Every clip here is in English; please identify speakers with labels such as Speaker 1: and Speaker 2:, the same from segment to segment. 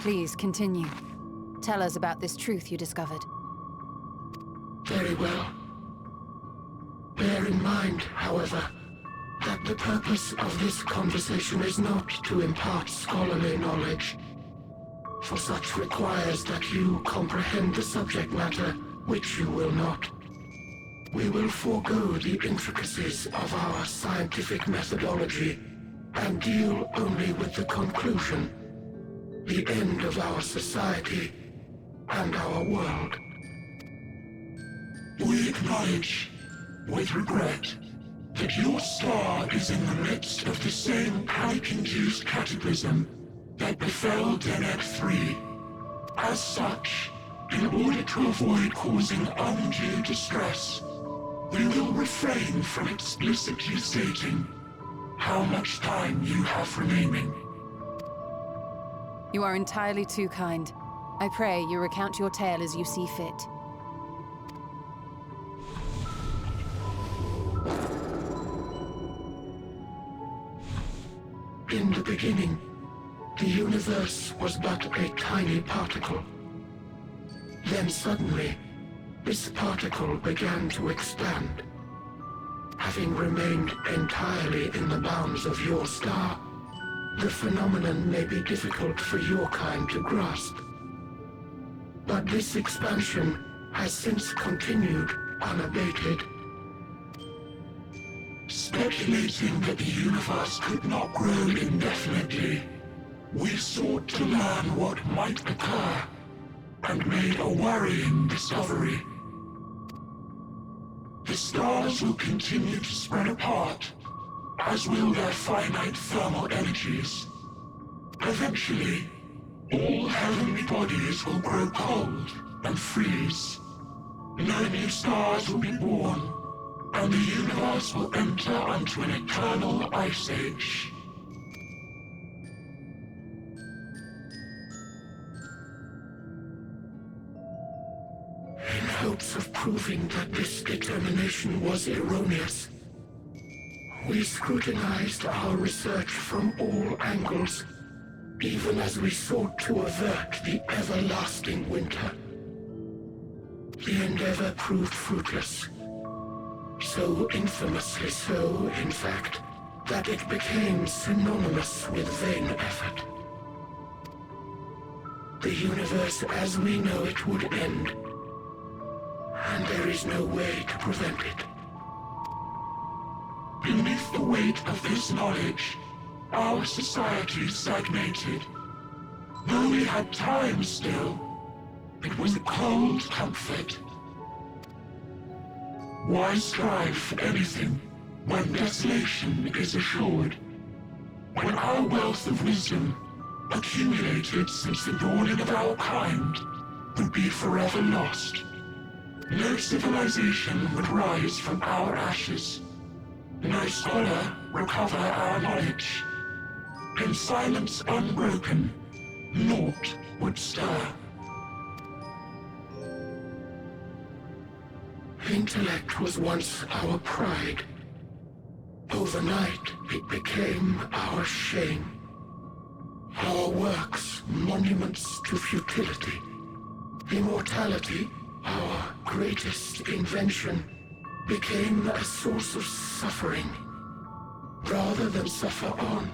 Speaker 1: Please, continue. Tell us about this truth you discovered.
Speaker 2: Very well. Bear in mind, however, that the purpose of this conversation is not to impart scholarly knowledge, for such requires that you comprehend the subject matter, which you will not. We will forego the intricacies of our scientific methodology and deal only with the conclusion, the end of our society and our world.
Speaker 3: We acknowledge, with regret, that your star is in the midst of the same panic-induced cataclysm that befell Deneb 3. As such, in order to avoid causing undue distress, we will refrain from explicitly stating how much time you have remaining.
Speaker 1: You are entirely too kind. I pray you recount your tale as you see fit.
Speaker 2: In the beginning, the universe was but a tiny particle. Then suddenly, this particle began to expand. Having remained entirely in the bounds of your star, the phenomenon may be difficult for your kind to grasp. But this expansion has since continued unabated.
Speaker 3: Speculating that the universe could not grow indefinitely, we sought to learn what might occur, and made a worrying discovery. The stars will continue to spread apart, as will their finite thermal energies. Eventually, all heavenly bodies will grow cold and freeze. No new stars will be born, and the universe will enter onto an eternal ice age.
Speaker 2: In hopes of proving that this determination was erroneous, we scrutinized our research from all angles, even as we sought to avert the everlasting winter. The endeavor proved fruitless. So infamously so, in fact, that it became synonymous with vain effort. The universe as we know it would end, and there is no way to prevent it.
Speaker 3: Beneath the weight of this knowledge, our society stagnated. Though we had time still, it was a cold comfort. Why strive for anything when desolation is assured? When our wealth of wisdom, accumulated since the dawning of our kind, would be forever lost. No civilization would rise from our ashes. No scholar recover our knowledge. In silence unbroken, naught would stir.
Speaker 2: Intellect was once our pride. Overnight, it became our shame. Our works, monuments to futility. Immortality, our greatest invention, became a source of suffering. Rather than suffer on,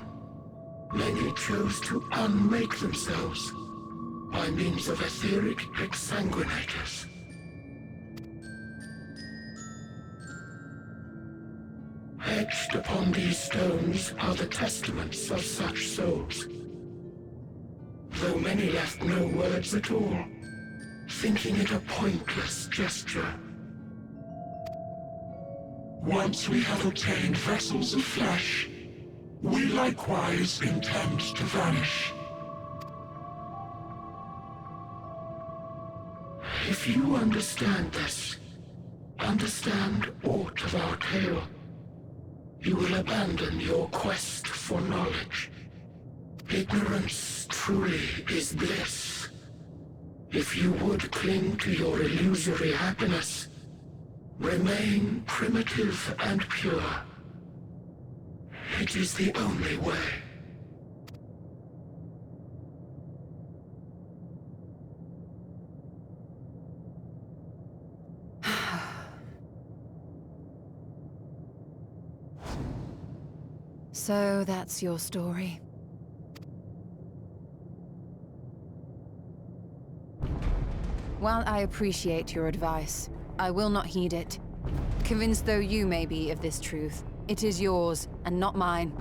Speaker 2: many chose to unmake themselves by means of etheric exsanguinators. Etched upon these stones are the testaments of such souls, though many left no words at all, thinking it a pointless gesture.
Speaker 3: Once we have obtained vessels of flesh, we likewise intend to vanish.
Speaker 2: If you understand this, understand aught of our tale, you will abandon your quest for knowledge. Ignorance truly is bliss. If you would cling to your illusory happiness, remain primitive and pure. It is the only way.
Speaker 1: So that's your story. While I appreciate your advice, I will not heed it. Convinced though you may be of this truth, it is yours and not mine.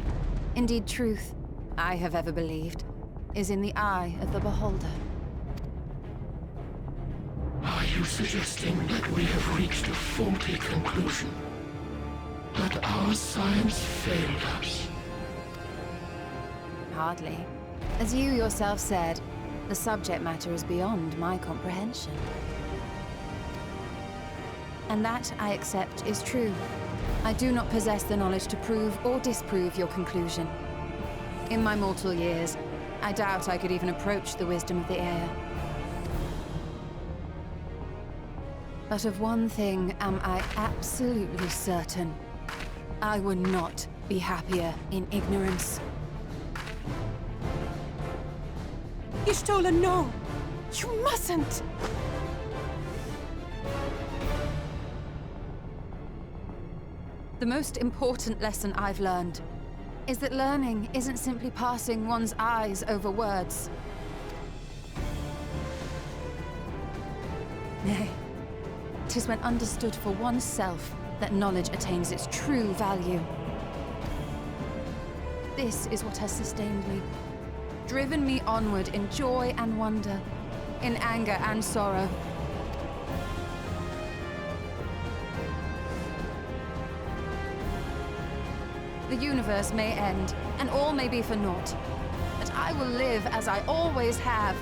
Speaker 1: Indeed, truth, I have ever believed, is in the eye of the beholder.
Speaker 2: Are you suggesting that we have reached a faulty conclusion? That our science failed us?
Speaker 1: Hardly. As you yourself said, the subject matter is beyond my comprehension. And that, I accept, is true. I do not possess the knowledge to prove or disprove your conclusion. In my mortal years, I doubt I could even approach the wisdom of the air. But of one thing am I absolutely certain. I would not be happier in ignorance.
Speaker 4: Ishtola, no! You mustn't!
Speaker 1: The most important lesson I've learned is that learning isn't simply passing one's eyes over words. Nay, 'tis when understood for oneself that knowledge attains its true value. This is what has sustained me, driven me onward in joy and wonder, in anger and sorrow. The universe may end, and all may be for naught, but I will live as I always have.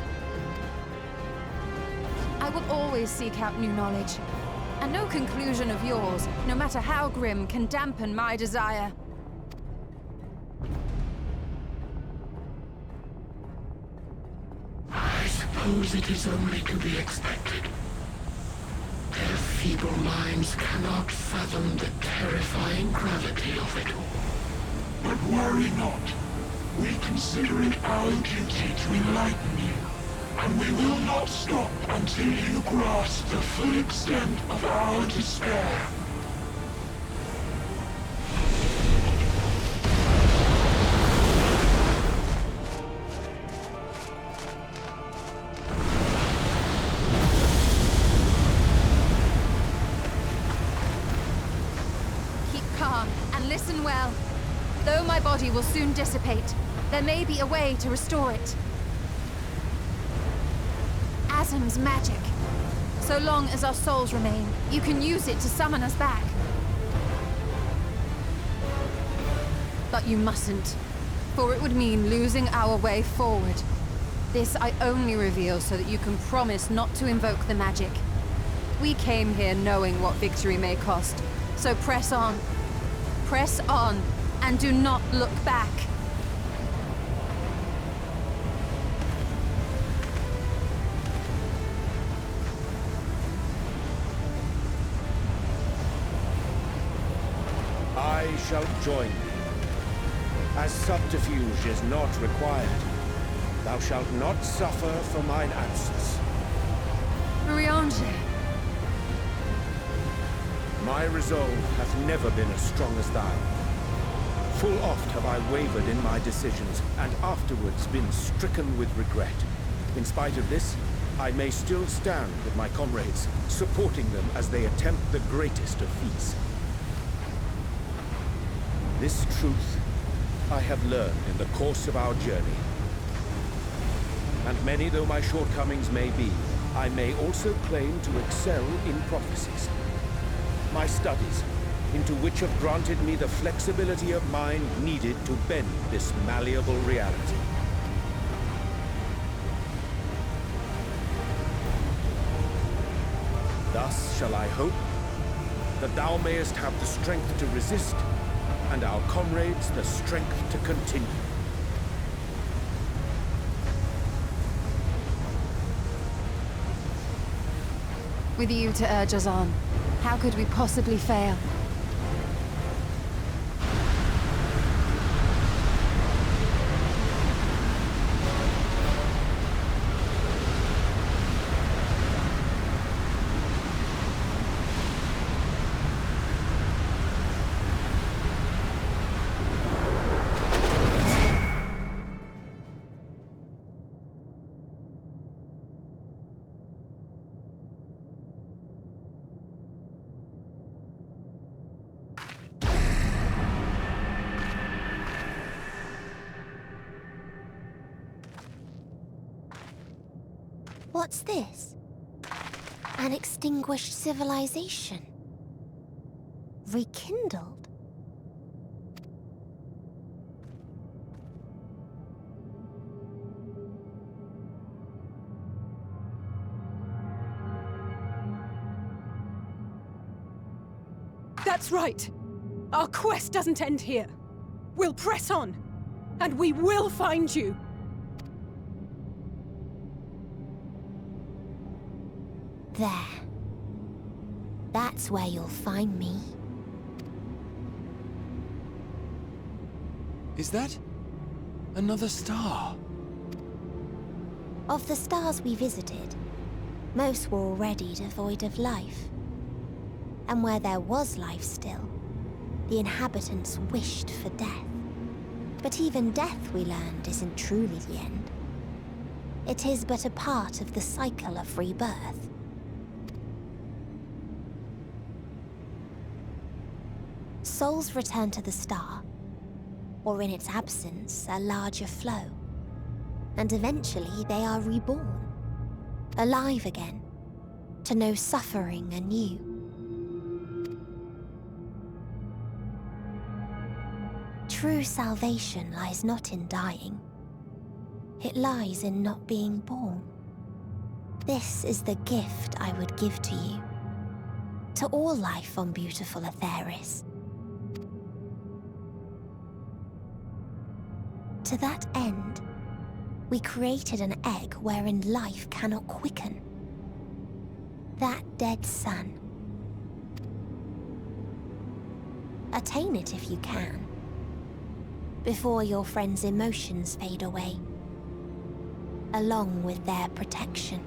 Speaker 1: I will always seek out new knowledge, and no conclusion of yours, no matter how grim, can dampen my desire.
Speaker 2: I suppose it is only to be expected. Their feeble minds cannot fathom the terrifying gravity of it all.
Speaker 3: But worry not. We consider it our duty to enlighten you, and we will not stop until you grasp the full extent of our despair.
Speaker 1: Keep calm and listen well. Though my body will soon dissipate, there may be a way to restore it. Asm's magic. So long as our souls remain, you can use it to summon us back. But you mustn't, for it would mean losing our way forward. This I only reveal so that you can promise not to invoke the magic. We came here knowing what victory may cost, so press on. Press on. And do not look back.
Speaker 5: I shall join thee. As subterfuge is not required, thou shalt not suffer for mine absence.
Speaker 1: Riange.
Speaker 5: My resolve hath never been as strong as thine. Full oft have I wavered in my decisions, and afterwards been stricken with regret. In spite of this, I may still stand with my comrades, supporting them as they attempt the greatest of feats. This truth I have learned in the course of our journey. And many though my shortcomings may be, I may also claim to excel in prophecies. My studies, into which have granted me the flexibility of mind needed to bend this malleable reality. Thus shall I hope that thou mayest have the strength to resist, and our comrades the strength to continue.
Speaker 1: With you to urge us on, how could we possibly fail?
Speaker 6: What's this? An extinguished civilization. Rekindled.
Speaker 4: That's right! Our quest doesn't end here. We'll press on, and we will find you!
Speaker 6: There. That's where you'll find me.
Speaker 7: Is that another star?
Speaker 6: Of the stars we visited, most were already devoid of life. And where there was life still, the inhabitants wished for death. But even death, we learned, isn't truly the end. It is but a part of the cycle of rebirth. Souls return to the star, or in its absence, a larger flow. And eventually they are reborn, alive again, to know suffering anew. True salvation lies not in dying. It lies in not being born. This is the gift I would give to you. To all life on beautiful Etheris. To that end, we created an egg wherein life cannot quicken. That dead sun. Attain it if you can, before your friends' emotions fade away, along with their protection.